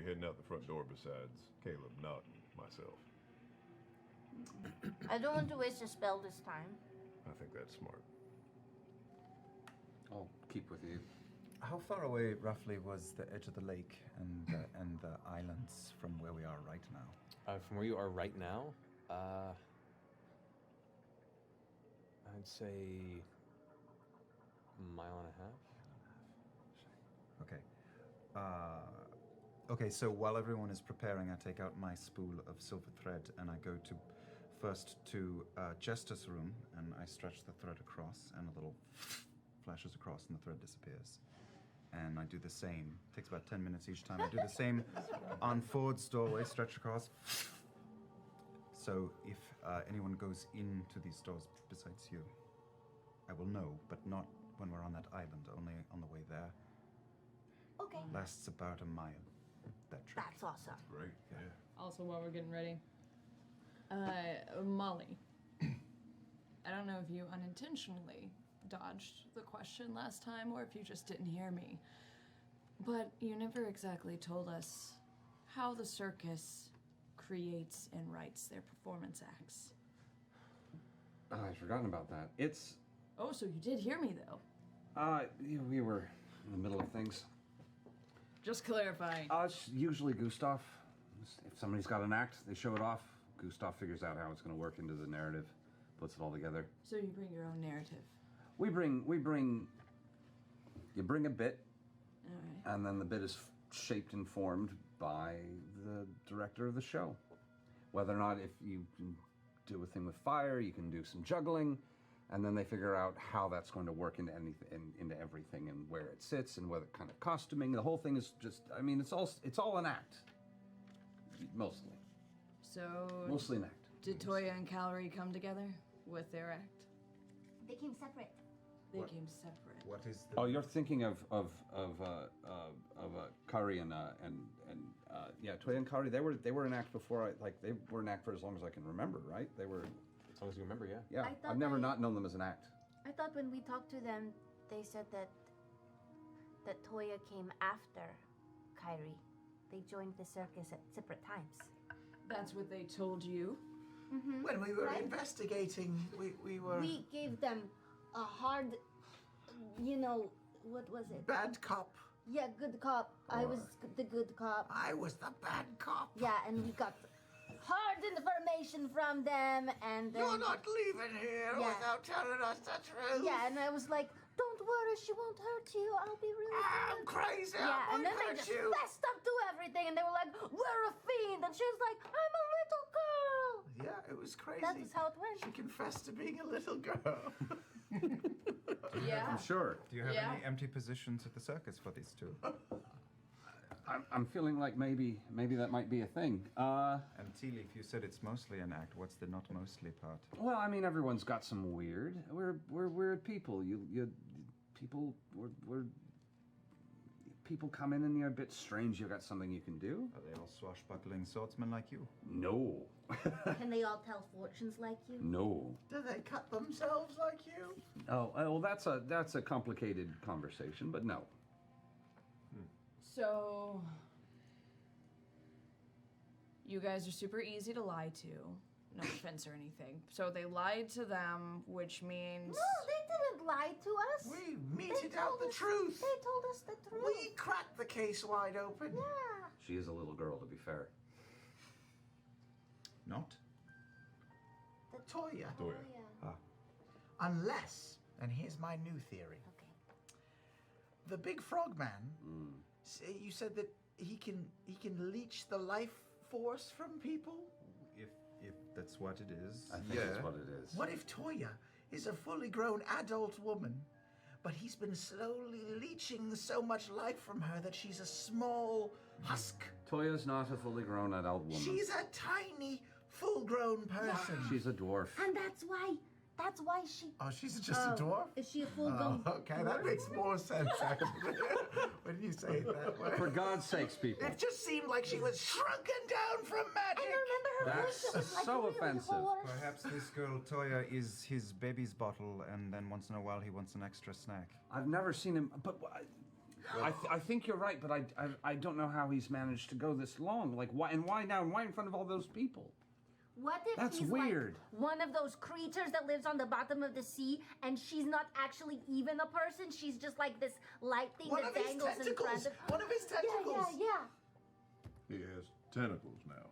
heading out the front door besides Caleb, not myself. I don't want to waste a spell this time. I think that's smart. I'll keep with you. How far away, roughly, was the edge of the lake and the islands from where we are right now? From where you are right now, I'd say a mile and a half. Okay. Okay, so while everyone is preparing, I take out my spool of silver thread and I go first to Jester's room and I stretch the thread across and a little flashes across and the thread disappears. And I do the same. It takes about 10 minutes each time. I do the same on Ford's doorway, stretch across. So if anyone goes into these doors besides you, I will know, but not when we're on that island, only on the way there. Okay. Lasts about a mile, that trick. That's awesome. Great, yeah. Also, while we're getting ready, Molly, I don't know if you unintentionally dodged the question last time or if you just didn't hear me, but you never exactly told us how the circus creates and writes their performance acts. Oh, I'd forgotten about that. It's... Oh, so you did hear me, though. We were in the middle of things. Just clarifying. It's usually Gustav. If somebody's got an act, they show it off. Gustav figures out how it's going to work into the narrative, puts it all together. So you bring your own narrative. You bring a bit, All right. and then the bit is shaped and formed by the director of the show. Whether or not, if you can do a thing with fire, you can do some juggling, and then they figure out how that's going to work into anything, into everything, and where it sits, and what kind of costuming. The whole thing is just, I mean, it's all an act, mostly. So... Mostly an act. Did Toya and Calorie come together with their act? They came separate. They came separate. What is the... Oh, you're thinking of Kari and Toya and Kari. They were an act before. They were an act for as long as I can remember, right? They were. As long as you remember, yeah. Yeah, I thought I've never not known them as an act. I thought when we talked to them, they said that Toya came after Kyrie. They joined the circus at separate times. That's what they told you? Mm-hmm. When we were Right? investigating, we were... We gave them a hard, what was it? Bad cop. Yeah, good cop. I was the good cop. I was the bad cop. Yeah, and we got hard information from them, and then... You're not leaving here Yeah. without telling us the truth. Yeah, and I was like, don't worry, she won't hurt you. I'll be really I'm good. crazy. Yeah, I and won't then they hurt just you. fessed up to everything, and they were like, we're a fiend. And she was like, I'm a little girl. Yeah, it was crazy. That was how it went. She confessed to being a little girl. Yeah. I'm sure. Do you have Yeah. any empty positions at the circus for these two? I'm feeling like maybe that might be a thing. And Tea Leaf, you said it's mostly an act. What's the not mostly part? Well, I mean, everyone's got some weird. We're weird people. People come in and you're a bit strange. You got something you can do? Are they all swashbuckling swordsmen like you? No. Can they all tell fortunes like you? No. Do they cut themselves like you? Oh, well, that's a complicated conversation, but no. So... You guys are super easy to lie to. No offense or anything. So they lied to them, which means... No, they didn't lie to us. We meted out the truth. They told us the truth. We cracked the case wide open. Yeah. She is a little girl, to be fair. Not? The Toya. Toya. Unless, and here's my new theory. Okay. The big frogman, you said that he can leech the life force from people? If that's what it is. I think that's what it is. What if Toya is a fully grown adult woman, but he's been slowly leeching so much life from her that she's a small husk? Toya's not a fully grown adult woman. She's a tiny, full-grown person. She's a dwarf. And that's why she... Oh, she's just a dwarf? Is she a full-grown Okay, that makes more sense, actually, when you say it that way. For God's sakes, people. It just seemed like she was shrunken down from magic. I remember her That's voice. It was like so really offensive. hoarse. Perhaps this girl Toya is his baby's bottle, and then once in a while he wants an extra snack. I've never seen him, but I think you're right, but I don't know how he's managed to go this long. Like, why? And why now? And why in front of all those people? What if That's he's weird. like one of those creatures that lives on the bottom of the sea, and she's not actually even a person? She's just like this light thing One that of his dangles in front tentacles. of. One of his tentacles. Yeah. He has tentacles now.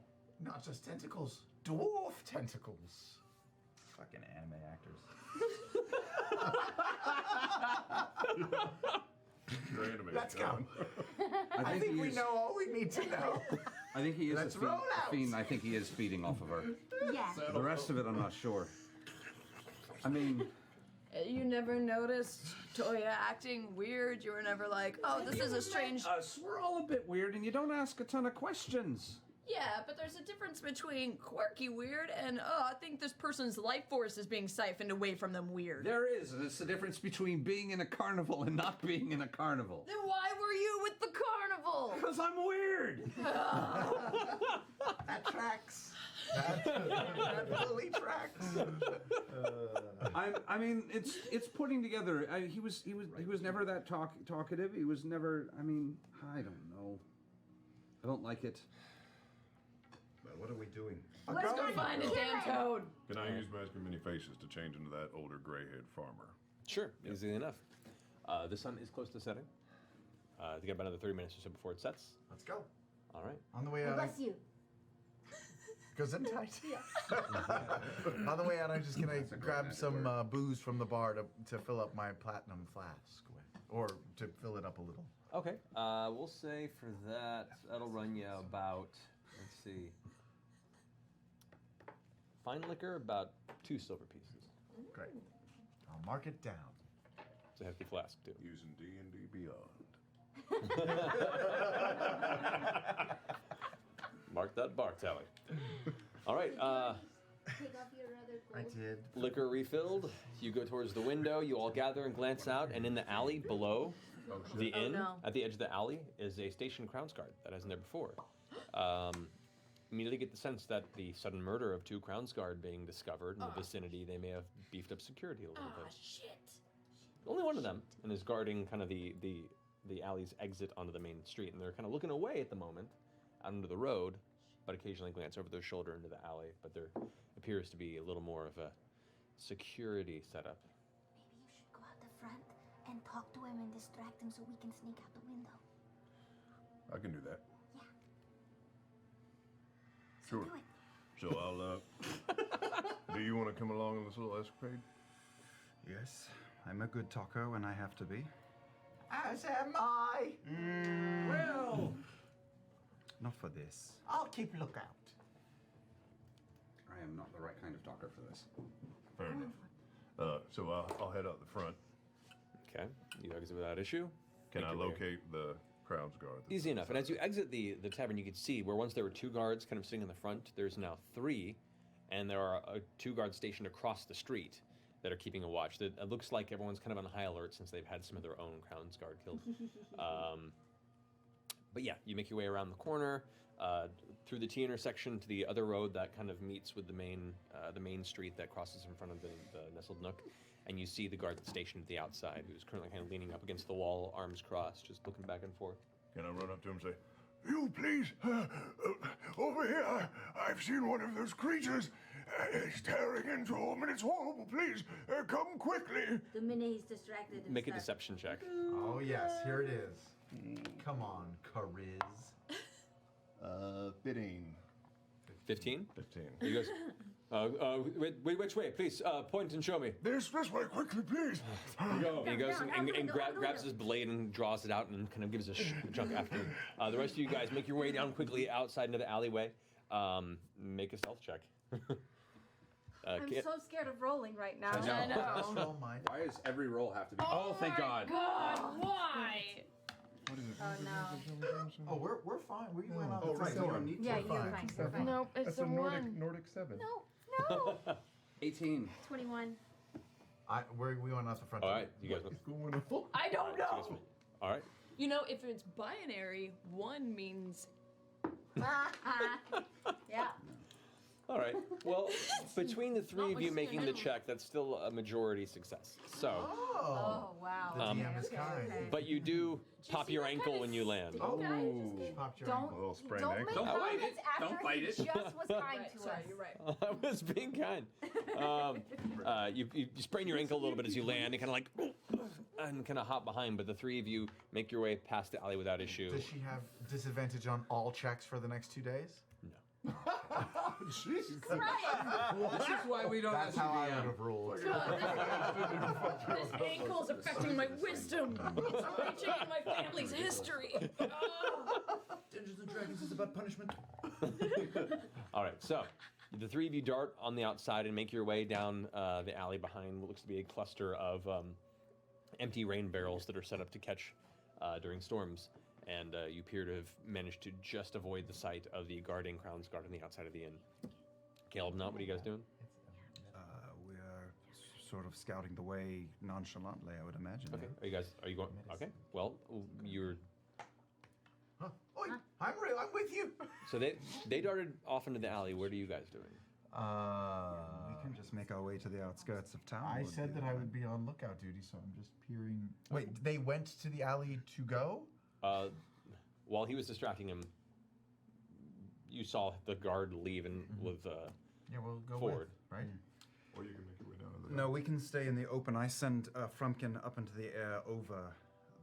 Not just tentacles. Dwarf tentacles. Fucking anime actors. Your anime Let's coming. go. I think we he's- know all we need to know. I think he is Let's a roll out. fiend. I think he is feeding off of her. Yeah. The rest of it, I'm not sure. I mean, You never noticed Toya acting weird? You were never like, oh, this is a strange... us, we're all a bit weird, and you don't ask a ton of questions. Yeah, but there's a difference between quirky weird and, oh, I think this person's life force is being siphoned away from them weird. There is, and it's the difference between being in a carnival and not being in a carnival. Then why were you with the carnival? Because I'm weird. That tracks. That fully tracks. I mean, it's putting together. He was never that talkative. He was never. I mean, I don't know. I don't like it. Well, what are we doing? Let's go find a damn toad. Can I use Mask of Many Faces to change into that older gray-haired farmer? Sure, easily enough. The sun is close to setting. You got about another 30 minutes or so before it sets. Let's go. All right. On the way Well, out. bless you. Gesundheit. On the way out, I'm just gonna grab some booze from the bar to fill up my platinum flask with, or to fill it up a little. Okay. We'll say for that, that'll run you about, let's see, fine liquor, about 2 silver pieces. Great. I'll mark it down. It's a hefty flask, too. Using D&D Beyond. Mark that bar tally. All right. Take off your other I gold. did. Liquor refilled. You go towards the window. You all gather and glance out, and in the alley below the Oh, inn, no. at the edge of the alley, is a stationed Crown's Guard that hasn't there before. Immediately get the sense that the sudden murder of 2 Crown's Guard being discovered in the vicinity, they may have beefed up security a little Ah, bit. shit. Only one of them, and is guarding kind of the alley's exit onto the main street, and they're kind of looking away at the moment, out into the road, but occasionally glance over their shoulder into the alley. But there appears to be a little more of a security setup. Maybe you should go out the front and talk to him and distract him so we can sneak out the window. I can do that. Yeah. Sure. Do it. So I'll, do you want to come along on this little escapade? Yes, I'm a good talker when I have to be. As am I. Well, Not for this. I'll keep lookout. I am not the right kind of talker for this. Fair enough. So I'll head out the front. Okay, you exit without issue. Can Make I your way. locate the Crown's Guard? that's Easy enough. And as you exit the tavern, you can see where once there were 2 guards kind of sitting in the front, there's now 3, and there are 2 guards stationed across the street that are keeping a watch. It looks like everyone's kind of on high alert since they've had some of their own Crown's Guard killed. But yeah, you make your way around the corner, through the T intersection to the other road that kind of meets with the main street that crosses in front of the nestled nook, and you see the guard that's stationed at the outside, who's currently kind of leaning up against the wall, arms crossed, just looking back and forth. Can I run up to him and say, "You please, over here, I've seen one of those creatures. It's tearing into him and it's horrible. Please, come quickly." The minute he's distracted. and Make a stuff. deception check. Oh yes, here it is. Come on, Cariz. 15. 15? 15. He goes, wait, which way? Please, point and show me. This way, quickly, please. And he goes Down, and out the window, out the grabs window. his blade and draws it out and kind of gives a chunk after him. The rest of you guys make your way down quickly outside into the alleyway. Make a stealth check. I'm Kit- so scared of rolling right now. I know. Let's roll mine. Why does every roll have to be? Oh, thank God. God, why? Oh no. Oh, we're fine. We went on Oh, the right, front you door. don't need Yeah, to. you're fine. You're fine. Nope, it's a 1. Nordic 7. No. 18. 21. We went off the front All door. right, you guys. Going on? I don't know. All right. You know, if it's binary, 1 means Yeah. All right. Well, between the three of you wasting making an the enemy. check, that's still a majority success. So, Oh, wow. The DM is kind. but you do pop see your that ankle kinda when you land. Oh, Just popped your Don't, ankle. A little sprained don't ankle. make Don't fight comments it. after Don't fight he it. just was kind Right, to sorry, us. you're right. I was being kind. You sprain your ankle a little bit as you land and kind of like, and kind of hop behind. But the three of you make your way past the alley without issue. Does she have disadvantage on all checks for the next 2 days? No. Jesus. This is why we don't That's let how I you would have ruled. This ankle's affecting my wisdom. It's reaching in my family's history. Dungeons and Dragons is about punishment. All right, so the three of you dart on the outside and make your way down the alley behind what looks to be a cluster of empty rain barrels that are set up to catch during storms. And you appear to have managed to just avoid the sight of the guarding Crown's Guard on the outside of the inn. Caleb, not what are you guys doing? We are sort of scouting the way nonchalantly, I would imagine. Okay, are you going? Okay, well, you're. Huh. Oi, I'm real. I'm with you. So they darted off into the alley. What are you guys doing? We can just make our way to the outskirts of town. I would said be that I the would be on lookout duty, so I'm just peering. Wait, they went to the alley to go? While he was distracting him, you saw the guard leave and with Yeah, we'll go forward. with, right? Or you can make your way down to the. No, we can stay in the open. I send Frumpkin up into the air over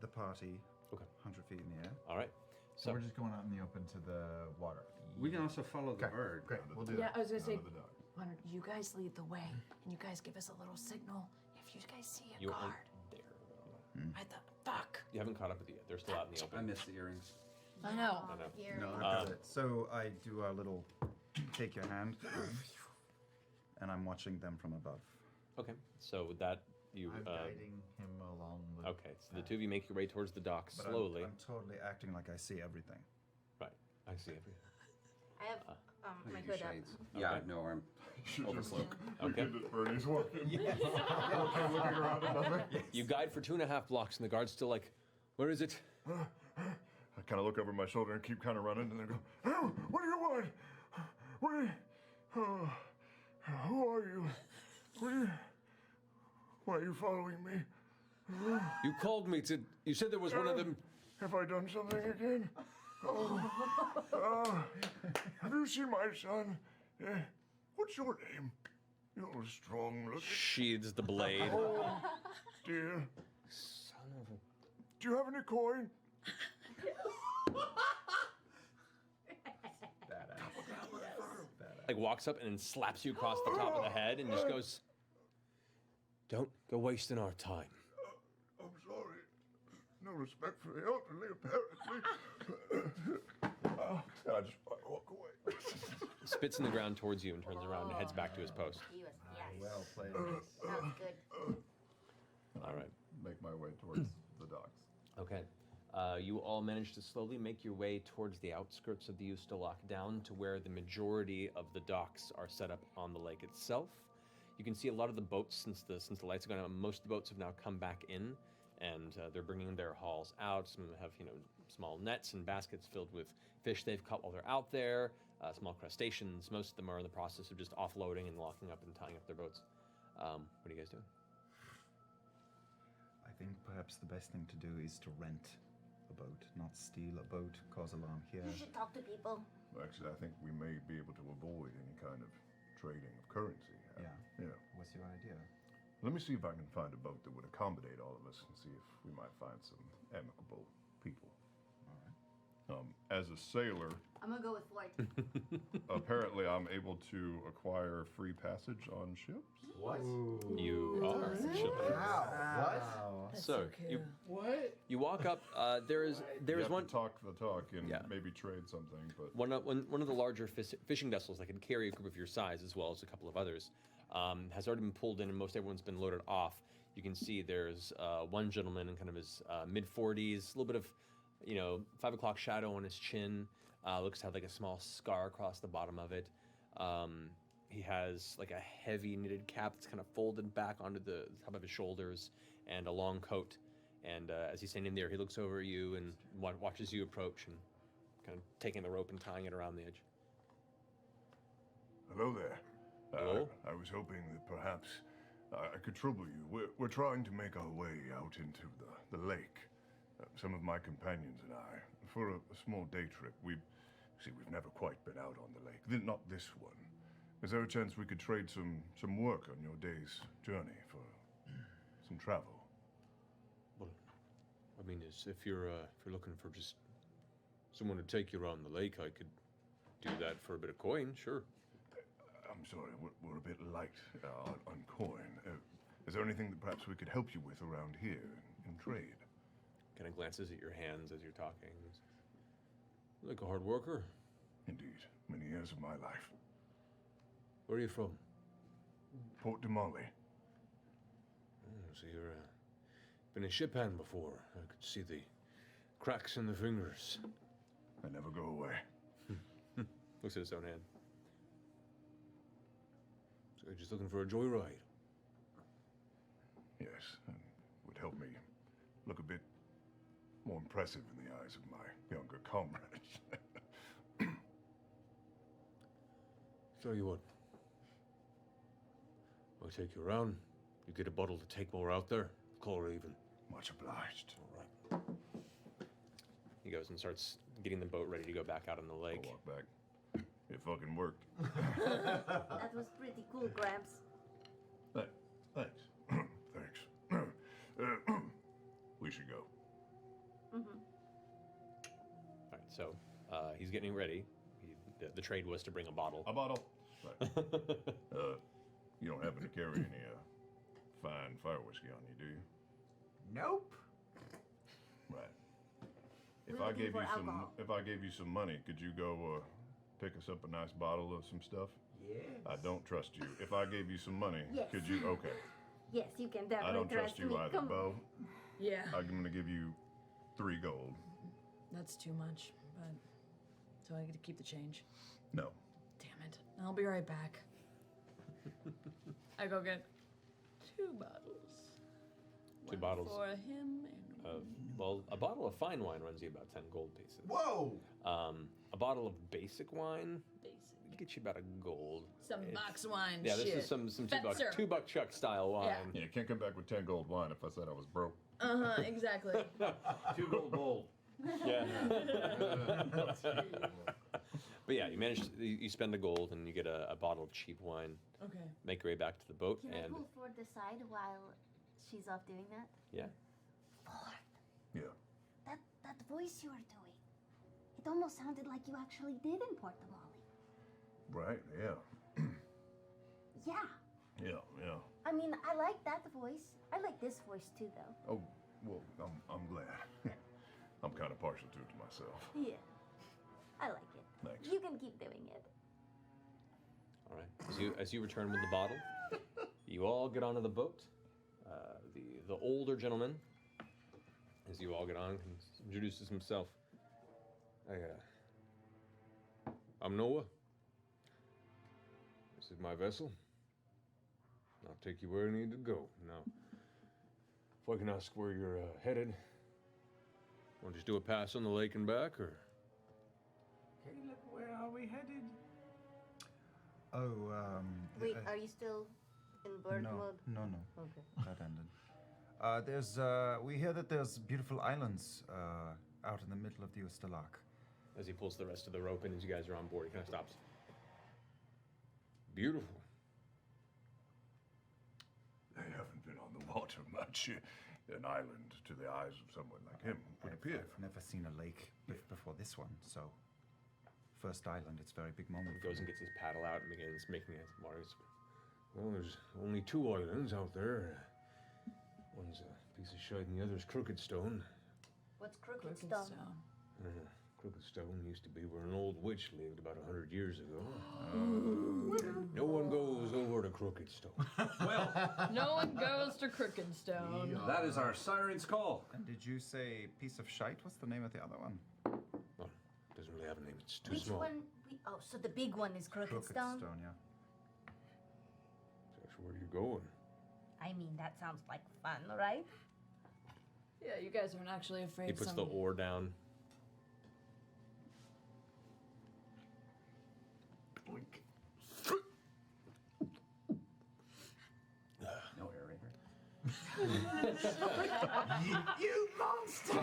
the party. Okay. 100 feet in the air. All right. So we're just going out in the open to the water. We can also follow the Okay, bird. great. We'll do Yeah, that. I was gonna say, Down to the dock. why don't you guys lead the way, and you guys give us a little signal if you guys see a You guard. aren't there. I thought, fuck. You haven't caught up with you yet. They're still out in the I open. missed the earrings. I know. I know. Here. No, I've got it. So I do a little take your hand, and I'm watching them from above. Okay. So with that, you. I'm guiding him along the. Okay. So the two of you make your way towards the dock But slowly. I'm totally acting like I see everything. Right. I see everything. I have my Maybe hood up. shades. Yeah, Okay. no, I'm Should just overcloak. Okay. pretend that Bernie's walking. Walking, looking around at nothing. You guide for 2.5 blocks, and the guard's still like, "Where is it?" I kind of look over my shoulder and keep kind of running, and then go, "Oh, what do you want? What? Who are you? Why are you following me? You called me to. You said there was one of them. Have I done something again? Have you seen my son? What's your name? You're strong looking. Sheathes the blade. Oh, dear. Son of a. Do you have any coin? Like walks up and then slaps you across the top of the head and just goes, "Don't go wasting our time." I'm sorry. No respect for the elderly, apparently. And I just walk away. Spits in the ground towards you and turns around and heads back to his post. He was, yes. Well played. Sounds good. All right. Make my way towards the docks. Okay. You all manage to slowly make your way towards the outskirts of the Ustalok, down to where the majority of the docks are set up on the lake itself. You can see a lot of the boats, since the lights are going out, most of the boats have now come back in, and they're bringing their hauls out. Some have, small nets and baskets filled with fish they've caught while they're out there, small crustaceans. Most of them are in the process of just offloading and locking up and tying up their boats. What are you guys doing? I think perhaps the best thing to do is to rent a boat, not steal a boat, cause alarm here. You should talk to people. Well, actually, I think we may be able to avoid any kind of trading of currency. Yeah. What's your idea? Let me see if I can find a boat that would accommodate all of us and see if we might find some amicable people. All right. As a sailor, I'm gonna go with Floyd. apparently I'm able to acquire free passage on ships. What? You are. How? What? That's So, cool. you walk up. There is You have one. to talk the talk and Yeah. maybe trade something, but One of the larger fishing vessels that can carry a group of your size, as well as a couple of others, has already been pulled in, and most everyone's been loaded off. You can see there's one gentleman in kind of his mid-40s, a little bit of, 5 o'clock shadow on his chin. Looks to have like a small scar across the bottom of it. He has like a heavy knitted cap that's kind of folded back onto the top of his shoulders, and a long coat. And as he's standing there, he looks over at you and watches you approach, and kind of taking the rope and tying it around the edge. hello there. Hello? I was hoping that perhaps I could trouble you. We're trying to make our way out into the lake. Some of my companions and I, for a small day trip. We've never quite been out on the lake. Not this one. Is there a chance we could trade some work on your day's journey for some travel? Well, I mean, if you're looking for just someone to take you around the lake, I could do that for a bit of coin, sure. I'm sorry, we're a bit light on coin. Is there anything that perhaps we could help you with around here in trade? Kind of glances at your hands as you're talking. Like a hard worker. Indeed, many years of my life. Where are you from? Port de Molly. So you're been a ship hand before. I could see the cracks in the fingers. They never go away. Looks at his own hand. So you're just looking for a joyride? Yes, and would help me look a bit more impressive in the eyes of my younger comrades. Tell you what. I'll take you around. You get a bottle to take while we're out there. Call her even. Much obliged. All right. He goes and starts getting the boat ready to go back out on the lake. I'll walk back. It fucking worked. That was pretty cool, Gramps. Thanks. Thanks. We should go. Mm-hmm. All right, so he's getting ready. The trade was to bring a bottle. A bottle. Right. You don't happen to carry any fine fire whiskey on you, do you? Nope. Right. We're looking for alcohol. If I gave you some money, could you go pick us up a nice bottle of some stuff? Yes. I don't trust you. If I gave you some money, Yes. could you? Okay. Yes, you can definitely I don't trust you me. either, Come Bo. Yeah, I'm gonna give you 3 gold. that's too much, but so I get to keep the change. No. Damn it. I'll be right back. I go get 2 bottles. Two One bottles. for him and Well, a bottle of fine wine runs you about 10 gold pieces. Whoa! A bottle of basic wine basic. gets you about a gold. Some It's- box wine. Yeah, shit. this is some Fetzer. $2 Chuck style wine. Yeah, can't come back with 10 gold wine if I said I was broke. Exactly. 2 gold bowl. Yeah. But yeah, you spend the gold and you get a bottle of cheap wine. Okay. Make your way back to the boat Can I and pull Ford aside while she's off doing that? yeah. Ford, Yeah. that voice you were doing, it almost sounded like you actually did import the Molly. Right. Yeah. Yeah. Yeah. I mean, I like that voice. I like this voice too, though. Oh, well, I'm glad. I'm kind of partial to it myself. Yeah. I like it. Thanks. You can keep doing it. All right. As you return with the bottle, you all get onto the boat. The older gentleman, as you all get on, introduces himself. I'm Noah. This is my vessel. I'll take you where you need to go. Now, if I can ask where you're headed, want to just do a pass on the lake and back, or? Okay, look, where are we headed? Oh, Wait, are you still in bird no, mode? no. Okay. That ended. We hear that there's beautiful islands out in the middle of the Ustalak. As he pulls the rest of the rope in, as you guys are on board, he kind of stops. Beautiful. They haven't been on the water much. An island to the eyes of someone like him would appear. I've never seen a lake before this one, so first island, it's a very big moment. He for goes and me. gets his paddle out and begins making his marks. Well, there's only 2 islands out there. One's a piece of shite and the other's Crooked Stone. What's crooked Crooked stone? stone. Crooked Stone used to be where an old witch lived about 100 years ago. No one goes over to Crooked Stone. No one goes to Crooked Stone. That is our siren's call. And did you say piece of shite? What's the name of the other one? Well, it doesn't really have a name. It's too Which small. one? Oh, so the big one is crooked stone? yeah. So that's where you're going. I mean, that sounds like fun, right? Yeah, you guys aren't actually afraid. He puts the oar down. You monster!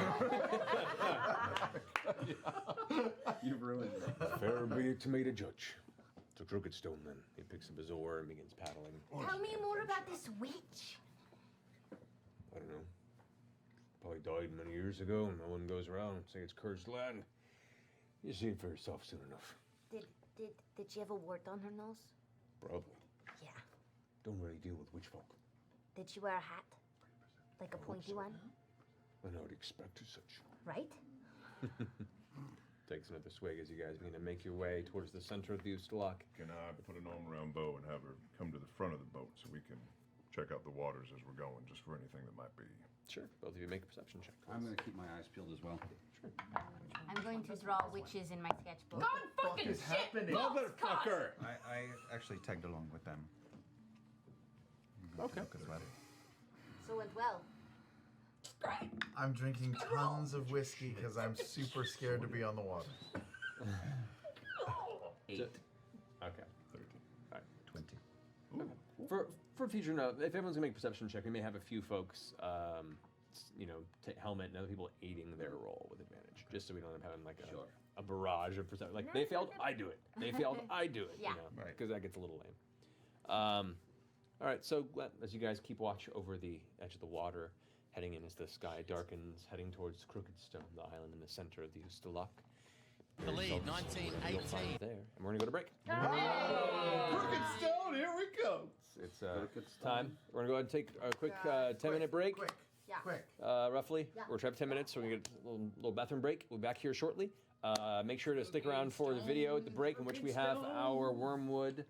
You've ruined it. Fair be it to me to judge. To Crooked Stone, then. He picks up his oar and begins paddling. Tell me more about this witch. I don't know. Probably died many years ago, and no one goes around saying it's cursed land. You see it for yourself soon enough. Did she have a wart on her nose? Probably. Yeah. Don't really deal with witch folk. Did she wear a hat? Like a pointy one? And I would expect as such. Right? Takes another swig as you guys begin to make your way towards the center of the Ustalak. Can I put an arm around Bo and have her come to the front of the boat so we can check out the waters as we're going, just for anything that might be? Sure. Both of you make a perception check. I'm going to keep my eyes peeled as well. Sure. I'm going to draw witches in my sketchbook. God fucking is shit! happening? Motherfucker! I actually tagged along with them. Okay. Look as well. So went well. Great. I'm drinking tons of whiskey because I'm super scared to be on the water. 8. Okay. 13. 20. For future note, if everyone's gonna make a perception check, we may have a few folks, take helmet and other people aiding their roll with advantage, just so we don't end up having like a barrage of perception. Like they failed, I do it. They failed, I do it. Yeah. Right. Because that gets a little lame. All right. So as you guys keep watch over the edge of the water, heading in as the sky darkens, heading towards Crooked Stone, the island in the center of the Ustalak. The lead, You'll 1918. find it there, and we're gonna go to break. Crooked Stone, here we go. It's time. We're gonna go ahead and take a quick 10-minute break. Quick. Yeah. Quick. Roughly. Yeah. We're trying for 10 minutes, so we're going to get a little bathroom break. We'll be back here shortly. Make sure to stick around for the video at the break, in which we have our Wormwood